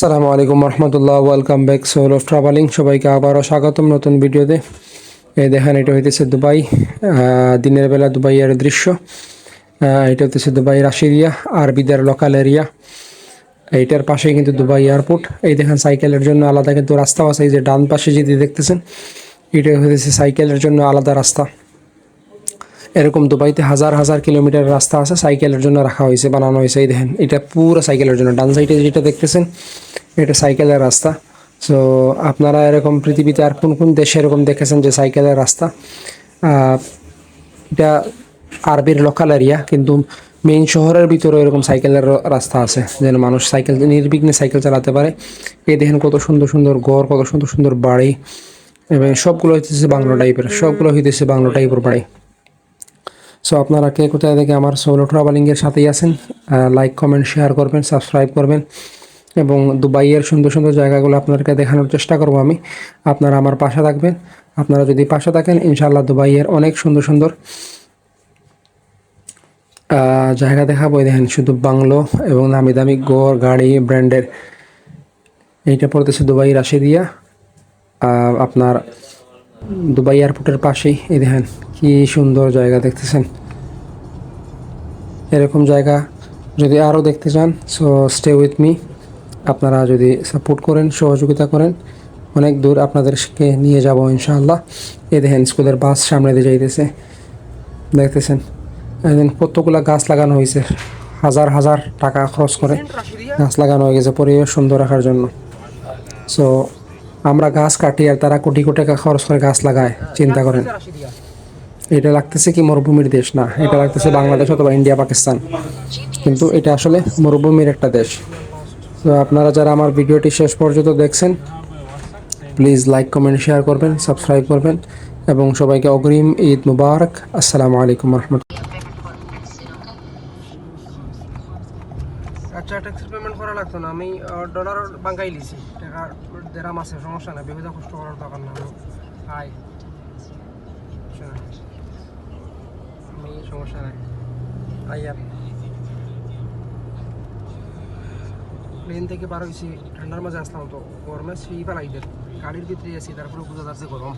আসসালামু আলাইকুম রহমতুল্লাহ, welcome back soul of travelling. সবাইকে আবারও স্বাগতম নতুন ভিডিওতে। এই দেখেন, এটা হইতেছে দুবাই, দিনের বেলা দুবাইয়ের দৃশ্য। এটা হইতেছে দুবাই রাশিদিয়া আরবিদের লোকাল এরিয়া। এইটার পাশেই কিন্তু দুবাই এয়ারপোর্ট। এই দেখেন, সাইকেলের জন্য আলাদা কিন্তু রাস্তাও আছে। এই যে ডান পাশে যদি দেখতেছেন, এটা হইতেছে সাইকেলের জন্য আলাদা রাস্তা। এরকম দুবাইতে হাজার হাজার কিলোমিটার রাস্তা আছে, সাইকেলের জন্য রাখা হয়েছে, বানানো হয়েছে। এই দেখেন, এটা পুরো সাইকেলের জন্য। ডান সাইডে যেটা দেখতেছেন, এটা সাইকেলের রাস্তা। সো আপনারা এরকম পৃথিবীতে আর কোন কোন দেশে এরকম দেখেছেন যে সাইকেলের রাস্তা? এটা আরবির লোকাল এরিয়া, কিন্তু মেইন শহরের ভিতরে এরকম সাইকেলের রাস্তা আছে, যেন মানুষ সাইকেল নির্বিঘ্নে সাইকেল চালাতে পারে। এই দেখেন কত সুন্দর সুন্দর ঘর, কত সুন্দর সুন্দর বাড়ি, এবং সবগুলো হইতেছে বাংলো টাইপের বাড়ি। সো আপনারা কে কোথায় থেকে আমার সোলো ট্রাভেলিংয়ের সাথেই আছেন, লাইক কমেন্ট শেয়ার করবেন, সাবস্ক্রাইব করবেন, এবং দুবাইয়ের সুন্দর সুন্দর জায়গাগুলো আপনাদেরকে দেখানোর চেষ্টা করব আমি। আপনারা আমার পাশে থাকবেন। আপনারা যদি পাশে থাকেন, ইনশাআল্লাহ দুবাইয়ের অনেক সুন্দর সুন্দর জায়গা দেখাবো। দেখেন, শুধু বাংলো এবং দামি দামি ঘর, গাড়ি, ব্র্যান্ডের। এইটা পড়তেছে দুবাই রাশিদিয়া, আপনার দুবাই এয়ারপোর্টের পাশেই। এই দেখেন কি সুন্দর জায়গা দেখতেছেন। এরকম জায়গা যদি আরও দেখতে চান, সো স্টে উইথ মি। আপনারা যদি সাপোর্ট করেন, সহযোগিতা করেন, অনেক দূর আপনাদেরকে নিয়ে যাব ইনশাআল্লাহ। এই দেখেন, স্কুলের বাস সামনে দিয়ে যাইতেছে, দেখতেছেন। একদিন কতগুলা গাছ লাগানো হয়েছে, হাজার হাজার টাকা খরচ করে গাছ লাগানো হয়ে গেছে পরিবেশ সুন্দর রাখার জন্য। সো আমরা গাছ কাটি আর তারা কোটি কোটি টাকা খরচ করে গাছ লাগায়, চিন্তা করেন। এটা লাগতেছে কি মরুভূমির দেশ? না, এটা লাগতেছে বাংলাদেশ অথবা ইন্ডিয়া, পাকিস্তান, কিন্তু এটা আসলে মরুভূমির একটা দেশ। তো আপনারা যারা আমার ভিডিওটি শেষ পর্যন্ত দেখছেন, প্লিজ লাইক কমেন্ট শেয়ার করবেন, সাবস্ক্রাইব করবেন, এবং সবাইকে অগ্রিম ঈদ মুবারক। আসসালামু আলাইকুম রহমতুল্লাহ। আচ্ছা, ট্যাক্সের পেমেন্ট করা লাগতো না, আমি ডলার বাঙ্গাই লিছি, টাকা দেরাম আছে, সমস্যা না, বেহুদা কষ্ট করার দরকার না। আই আমি সমস্যা নাই। আইয়ার প্লেন থেকে বার হয়েছি, ঠান্ডার মাঝে আসলাম, তো গরমে শ্রী পালাইদের গাড়ির ভিতরে আছি, তারপরে বোঝা যাচ্ছে গরম।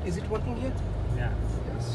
Is it working here? Yeah. Yes.